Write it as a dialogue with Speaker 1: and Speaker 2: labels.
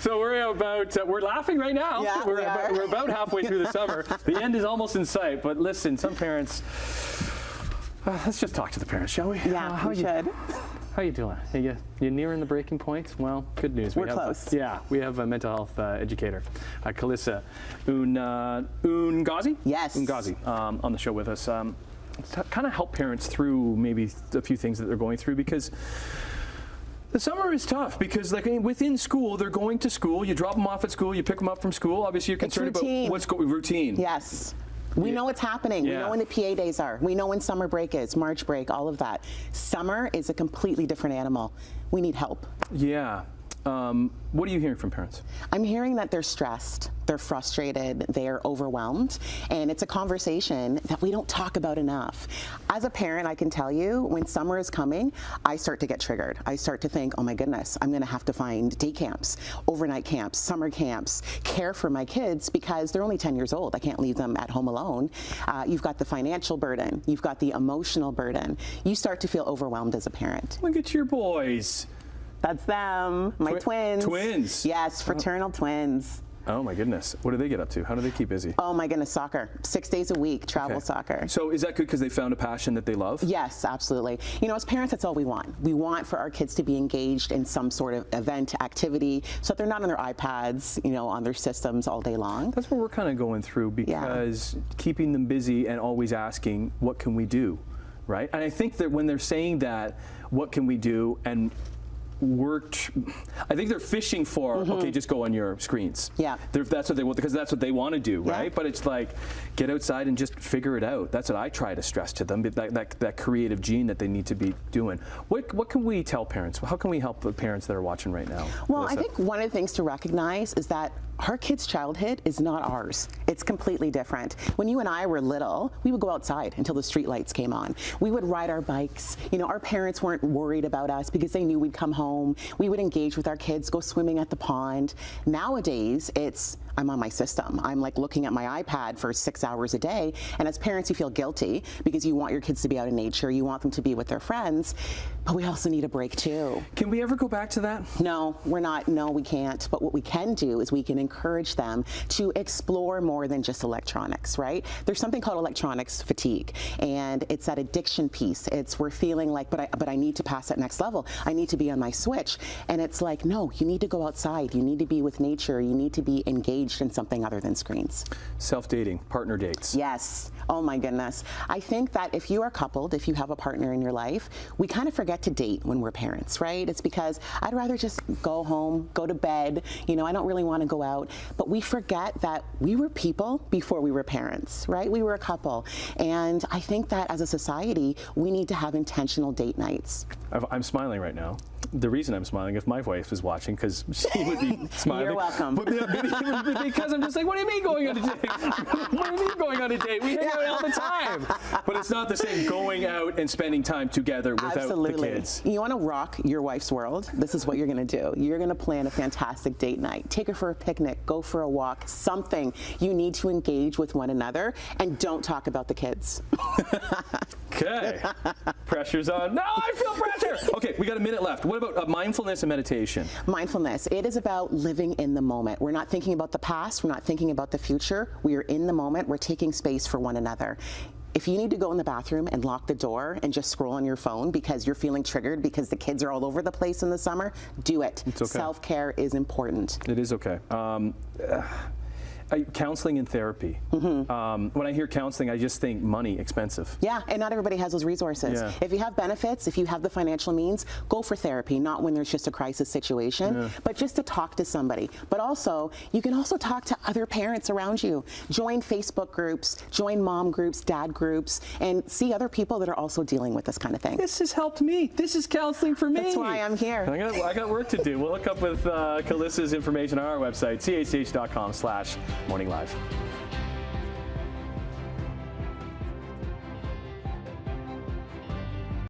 Speaker 1: So we're laughing right now.
Speaker 2: Yeah,
Speaker 1: we're about halfway through the summer. The end is almost in sight. But listen, some parents. Let's just talk to the parents, shall we?
Speaker 2: Yeah, we should.
Speaker 1: How you doing? You nearing the breaking point? Well, good news.
Speaker 2: We're close.
Speaker 1: We have a mental health educator, Calissa Ngozi?
Speaker 2: Yes.
Speaker 1: Ngozi, on the show with us. To kind of help parents through maybe a few things that they're going through, because the summer is tough, because within school, they're going to school, you drop them off at school, you pick them up from school, obviously you're concerned about what's routine.
Speaker 2: Yes. We know what's happening. We know when the PA days are. We know when summer break is, March break, all of that. Summer is a completely different animal. We need help.
Speaker 1: Yeah. What are you hearing from parents?
Speaker 2: I'm hearing that they're stressed, they're frustrated, they're overwhelmed, and it's a conversation that we don't talk about enough. As a parent, I can tell you, when summer is coming, I start to get triggered. I start to think, oh my goodness, I'm gonna have to find day camps, overnight camps, summer camps, care for my kids, because they're only 10 years old. I can't leave them at home alone. You've got the financial burden, you've got the emotional burden. You start to feel overwhelmed as a parent.
Speaker 1: Look at your boys.
Speaker 2: That's them, my twins.
Speaker 1: Twins?
Speaker 2: Yes, fraternal twins.
Speaker 1: Oh my goodness. What do they get up to? How do they keep busy?
Speaker 2: Oh my goodness, soccer. 6 days a week, travel soccer.
Speaker 1: So is that good because they found a passion that they love?
Speaker 2: Yes, absolutely. You know, as parents, that's all we want. We want for our kids to be engaged in some sort of event, activity, so that they're not on their iPads, you know, on their systems all day long.
Speaker 1: That's what we're kind of going through, because keeping them busy and always asking, what can we do, right? And I think that when they're saying that, what can we do, and I think they're fishing for, okay, just go on your screens.
Speaker 2: Yeah.
Speaker 1: That's what they want, because that's what they want to do, right? But it's like, get outside and just figure it out. That's what I try to stress to them, that creative gene that they need to be doing. What can we tell parents? How can we help the parents that are watching right now?
Speaker 2: Well,
Speaker 1: Melissa?
Speaker 2: I think one of the things to recognize is that our kids' childhood is not ours. It's completely different. When you and I were little, we would go outside until the street lights came on. We would ride our bikes. You know, our parents weren't worried about us because they knew we'd come home. We would engage with our kids, go swimming at the pond. Nowadays, I'm on my system. I'm like looking at my iPad for 6 hours a day. And as parents, you feel guilty because you want your kids to be out in nature. You want them to be with their friends. But we also need a break too.
Speaker 1: Can we ever go back to that?
Speaker 2: No, we're not. No, we can't. But what we can do is we can encourage them to explore more than just electronics, right? There's something called electronics fatigue, and it's that addiction piece. We're feeling like, but I need to pass that next level. I need to be on my Switch. And it's like, no, you need to go outside. You need to be with nature. You need to be engaged in something other than screens.
Speaker 1: Self-dating, partner dates.
Speaker 2: Yes. Oh my goodness. I think that if you are coupled, if you have a partner in your life, we kind of forget to date when we're parents, right? It's because I'd rather just go home, go to bed. You know, I don't really want to go out. But we forget that we were people before we were parents, right? We were a couple. And I think that as a society, we need to have intentional date nights.
Speaker 1: I'm smiling right now. The reason I'm smiling, if my wife is watching, because she would be smiling.
Speaker 2: You're welcome.
Speaker 1: But because I'm just like, what do you mean going on a date? What do you mean going on a date? We hang out all the time. But it's not the same going out and spending time together without the kids.
Speaker 2: You want to rock your wife's world? This is what you're going to do. You're going to plan a fantastic date night. Take her for a picnic, go for a walk, something. You need to engage with one another, and don't talk about the kids.
Speaker 1: Okay. Pressure's on. No, I feel pressure. Okay, we got a minute left. What about mindfulness and meditation?
Speaker 2: Mindfulness. It is about living in the moment. We're not thinking about the past. We're not thinking about the future. We are in the moment. We're taking space for one another. If you need to go in the bathroom and lock the door and just scroll on your phone because you're feeling triggered because the kids are all over the place in the summer, do it.
Speaker 1: It's okay.
Speaker 2: Self-care is important.
Speaker 1: It is okay. Counseling and therapy. When I hear counseling, I just think money, expensive.
Speaker 2: Yeah, and not everybody has those resources.
Speaker 1: Yeah.
Speaker 2: If you have benefits, if you have the financial means, go for therapy, not when there's just a crisis situation, but just to talk to somebody. But also, you can also talk to other parents around you. Join Facebook groups, join mom groups, dad groups, and see other people that are also dealing with this kind of thing.
Speaker 1: This has helped me. This is counseling for me.
Speaker 2: That's why I'm here.
Speaker 1: I got work to do. We'll look up with Calissa's information on our website, chch.com/morninglive.